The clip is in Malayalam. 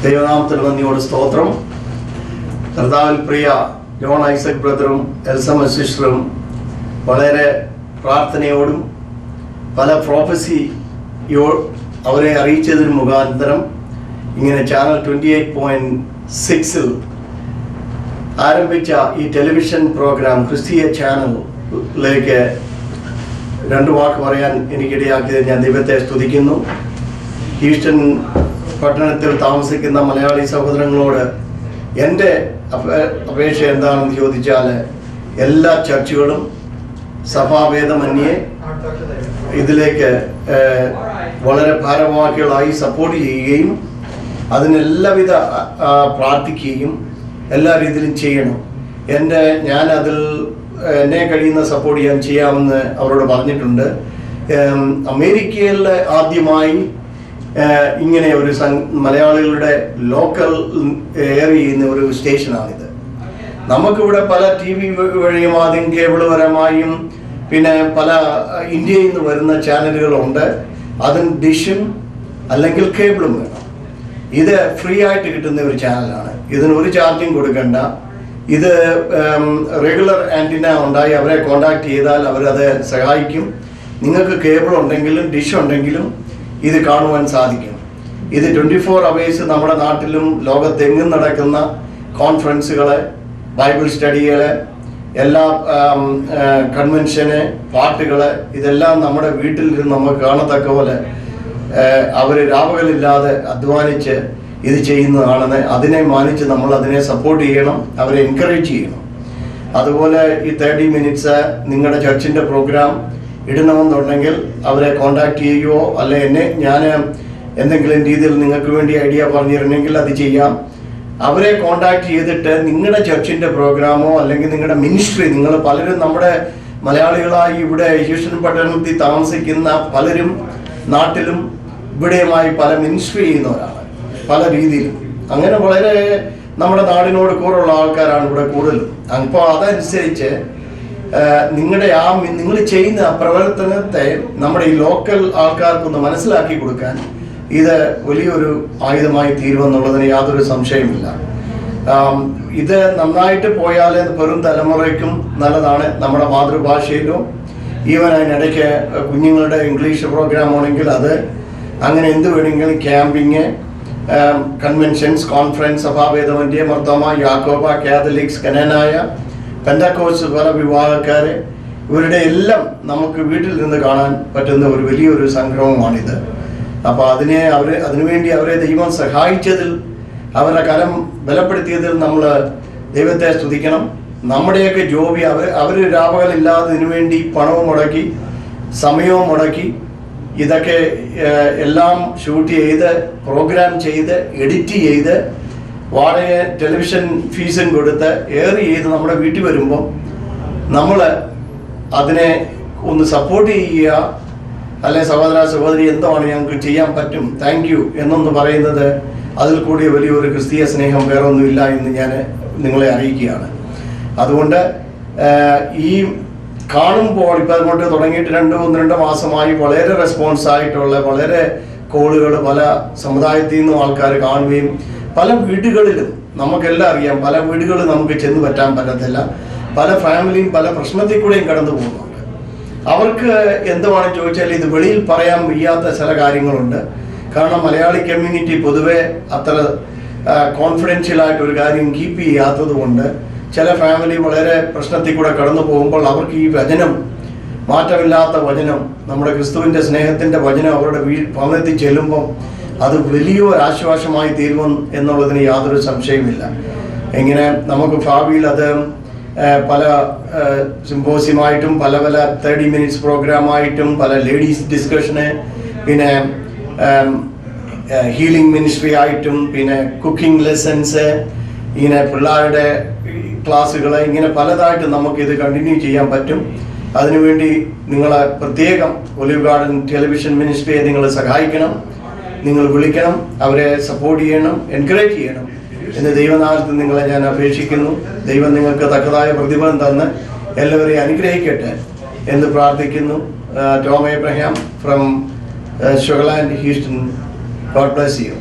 ദൈവനാമത്തിന് നന്ദിയോട് സ്തോത്രം. കർത്താവിൽ പ്രിയ ജോൺ ഐസക് ബ്രദറും എൽസമ്മ സിസ്റ്ററും വളരെ പ്രാർത്ഥനയോടും പല പ്രോഫസിയോ അവരെ അറിയിച്ചതിന് മുഖാന്തരം ഇങ്ങനെ ചാനൽ 28.6 ആരംഭിച്ച ഈ ടെലിവിഷൻ പ്രോഗ്രാം ക്രിസ്തീയ ചാനലിലേക്ക് രണ്ട് വാക്ക് പറയാൻ എനിക്കിടയാക്കിയത് ഞാൻ ദൈവത്തെ സ്തുതിക്കുന്നു. ഹ്യൂസ്റ്റൺ പട്ടണത്തിൽ താമസിക്കുന്ന മലയാളി സഹോദരങ്ങളോട് എൻ്റെ അപേക്ഷ എന്താണെന്ന് ചോദിച്ചാൽ, എല്ലാ ചർച്ചുകളും സഭാഭേദമന്യേ ഇതിലേക്ക് വളരെ ഭാരവാഹികളായി സപ്പോർട്ട് ചെയ്യുകയും അതിനെല്ലാവിധ പ്രാർത്ഥിക്കുകയും എല്ലാ രീതിയിലും ചെയ്യണം. ഞാൻ അതിൽ എന്നെ കഴിയുന്ന സപ്പോർട്ട് ചെയ്യാമെന്ന് അവരോട് പറഞ്ഞിട്ടുണ്ട്. അമേരിക്കയിൽ ആദ്യമായി ഇങ്ങനെ ഒരു മലയാളികളുടെ ലോക്കൽ എയർ ചെയ്യുന്ന ഒരു സ്റ്റേഷനാണിത്. നമുക്കിവിടെ പല TV വഴിയും ആദ്യം കേബിൾ പരമായും പിന്നെ പല ഇന്ത്യയിൽ നിന്ന് വരുന്ന ചാനലുകളുണ്ട്. അതിന് ഡിഷും അല്ലെങ്കിൽ കേബിളും വേണം. ഇത് ഫ്രീ ആയിട്ട് കിട്ടുന്ന ഒരു ചാനലാണ്. ഇതിന് ഒരു ചാർജിങ് കൊടുക്കണ്ട. ഇത് റെഗുലർ ആൻറ്റിന ഉണ്ടായി അവരെ കോണ്ടാക്ട് ചെയ്താൽ അവരത് സഹായിക്കും. നിങ്ങൾക്ക് കേബിൾ ഉണ്ടെങ്കിലും ഡിഷ് ഉണ്ടെങ്കിലും ഇത് കാണുവാൻ സാധിക്കും. ഇത് 24 hours നമ്മുടെ നാട്ടിലും ലോകത്തെങ്ങും നടക്കുന്ന കോൺഫറൻസുകൾ, ബൈബിൾ സ്റ്റഡികൾ, എല്ലാ കൺവെൻഷന്, പാട്ടുകൾ, ഇതെല്ലാം നമ്മുടെ വീട്ടിൽ നിന്ന് നമുക്ക് കാണത്തക്ക പോലെ അവർ രാപകലില്ലാതെ അധ്വാനിച്ച് ഇത് ചെയ്യുന്നതാണെന്ന് അതിനെ മാനിച്ച് നമ്മൾ അതിനെ സപ്പോർട്ട് ചെയ്യണം, അവരെ എൻകറേജ് ചെയ്യണം. അതുപോലെ ഈ 30 minutes നിങ്ങളുടെ ചർച്ചിൻ്റെ പ്രോഗ്രാം ഇടണമെന്നുണ്ടെങ്കിൽ അവരെ കോണ്ടാക്ട് ചെയ്യുകയോ അല്ലെ ഞാൻ എന്തെങ്കിലും രീതിയിൽ നിങ്ങൾക്ക് വേണ്ടി ഐഡിയ പറഞ്ഞിരുന്നെങ്കിൽ അത് ചെയ്യാം. അവരെ കോണ്ടാക്ട് ചെയ്തിട്ട് നിങ്ങളുടെ ചർച്ചിൻ്റെ പ്രോഗ്രാമോ അല്ലെങ്കിൽ നിങ്ങളുടെ മിനിസ്ട്രി, നിങ്ങൾ പലരും നമ്മുടെ മലയാളികളായി ഇവിടെ ഹ്യൂസ്റ്റൺ പട്ടണത്തിൽ താമസിക്കുന്ന പലരും നാട്ടിലും ഇവിടെയുമായി പല മിനിസ്ട്രി ചെയ്യുന്നവരാണ് പല രീതിയിലും. അങ്ങനെ വളരെ നമ്മുടെ നാടിനോട് കൂറുള്ള ആൾക്കാരാണ് ഇവിടെ കൂടുതലും. അപ്പോൾ അതനുസരിച്ച് നിങ്ങൾ ചെയ്യുന്ന പ്രവർത്തനത്തെ നമ്മുടെ ഈ ലോക്കൽ ആൾക്കാർക്കൊന്ന് മനസ്സിലാക്കി കൊടുക്കാൻ ഇത് വലിയൊരു ആയുധമായി തീരുമെന്നുള്ളതിന് യാതൊരു സംശയമില്ല. ഇത് നന്നായിട്ട് പോയാൽ വരും തലമുറയ്ക്കും നല്ലതാണ്. നമ്മുടെ മാതൃഭാഷയിലും ഈവൻ അതിനിടയ്ക്ക് കുഞ്ഞുങ്ങളുടെ ഇംഗ്ലീഷ് പ്രോഗ്രാം ആണെങ്കിൽ അത് അങ്ങനെ എന്ത് വേണമെങ്കിലും ക്യാമ്പിങ്, കൺവെൻഷൻസ്, കോൺഫറൻസ്, സഭാഭേദമന്യേ, മർത്തോമ, യാക്കോബ, കാത്തലിക്സ്, കനാനായ, പെന്തക്കോസ്റ്റ്, പല വിഭാഗക്കാർ, ഇവരുടെ എല്ലാം നമുക്ക് വീട്ടിൽ നിന്ന് കാണാൻ പറ്റുന്ന ഒരു വലിയൊരു സംരംഭമാണിത്. അപ്പോൾ അതിനുവേണ്ടി അവരെ ദൈവം സഹായിച്ചതിൽ, അവരുടെ കരം ബലപ്പെടുത്തിയതിൽ നമ്മൾ ദൈവത്തെ സ്തുതിക്കണം. നമ്മുടെയൊക്കെ ജോബി അവർ രാപകലില്ലാതെ ഇതിനുവേണ്ടി പണവും മുടക്കി സമയവും മുടക്കി ഇതൊക്കെ എല്ലാം ഷൂട്ട് ചെയ്ത് പ്രോഗ്രാം ചെയ്ത് എഡിറ്റ് ചെയ്ത് വാടക ടെലിവിഷൻ ഫീസും കൊടുത്ത് ചെയ്ത് നമ്മുടെ വീട്ടിൽ വരുമ്പം നമ്മൾ അതിനെ ഒന്ന് സപ്പോർട്ട് ചെയ്യുക. അല്ലെ സഹോദര സഹോദരി, എന്താണ് ഞങ്ങൾക്ക് ചെയ്യാൻ പറ്റും, താങ്ക് യു എന്നൊന്ന് പറയുന്നത്, അതിൽ കൂടി വലിയൊരു ക്രിസ്തീയ സ്നേഹം വേറെ ഒന്നുമില്ല എന്ന് ഞാൻ നിങ്ങളെ അറിയിക്കുകയാണ്. അതുകൊണ്ട് ഈ കാണുമ്പോൾ ഇപ്പം അങ്ങോട്ട് തുടങ്ങിയിട്ട് 1-2 മാസമായി വളരെ റെസ്പോൺസായിട്ടുള്ള വളരെ കോളുകൾ പല സമുദായത്തിൽ നിന്നും ആൾക്കാർ കാണുകയും പല വീടുകളിലും നമുക്കെല്ലാം അറിയാം, പല വീടുകളിൽ നമുക്ക് ചെന്ന് പറ്റാൻ പറ്റത്തില്ല. പല ഫാമിലിയും പല പ്രശ്നത്തിൽ കൂടെയും കടന്നു പോകുന്നുണ്ട്. അവർക്ക് എന്തുവാണെന്ന് ചോദിച്ചാൽ ഇത് വെളിയിൽ പറയാൻ വയ്യാത്ത ചില കാര്യങ്ങളുണ്ട്. കാരണം മലയാളി കമ്മ്യൂണിറ്റി പൊതുവെ അത്ര കോൺഫിഡൻഷ്യലായിട്ട് ഒരു കാര്യം കീപ്പ് ചെയ്യാത്തത് കൊണ്ട് ചില ഫാമിലി വളരെ പ്രശ്നത്തിൽ കൂടെ കടന്നു പോകുമ്പോൾ അവർക്ക് ഈ വചനം, മാറ്റമില്ലാത്ത വചനം, നമ്മുടെ ക്രിസ്തുവിൻ്റെ സ്നേഹത്തിൻ്റെ വചനം അവരുടെ ഭവനത്തിൽ ചെല്ലുമ്പം അത് വലിയൊരു ആശ്വാസമായി തീരുമെന്ന് എന്നുള്ളതിന് യാതൊരു സംശയമില്ല. എങ്ങനെ നമുക്ക് ഭാവിയിൽ അത് പല സിമ്പോസിയമായിട്ടും പല 30 minutes പ്രോഗ്രാമായിട്ടും പല ലേഡീസ് ഡിസ്കഷന്, പിന്നെ ഹീലിംഗ് മിനിസ്ട്രി ആയിട്ടും, പിന്നെ കുക്കിംഗ് ലെസൺസ്, ഇങ്ങനെ പിള്ളേരുടെ ക്ലാസ്സുകൾ, ഇങ്ങനെ പലതായിട്ട് നമുക്കിത് കണ്ടിന്യൂ ചെയ്യാൻ പറ്റും. അതിനുവേണ്ടി നിങ്ങളെ പ്രത്യേകം ഒലിവ് ഗാർഡൻ ടെലിവിഷൻ മിനിസ്ട്രിയെ നിങ്ങൾ സഹായിക്കണം, നിങ്ങൾ വിളിക്കണം, അവരെ സപ്പോർട്ട് ചെയ്യണം, എൻകറേജ് ചെയ്യണം എന്ന് ദൈവനാമത്തിൽ നിങ്ങളെ ഞാൻ അപേക്ഷിക്കുന്നു. ദൈവം നിങ്ങൾക്ക് തക്കതായ പ്രതിഫലം തന്ന് എല്ലാവരെയും അനുഗ്രഹിക്കട്ടെ എന്ന് പ്രാർത്ഥിക്കുന്നു. Tom Abraham from Sugarland, Houston. God bless you.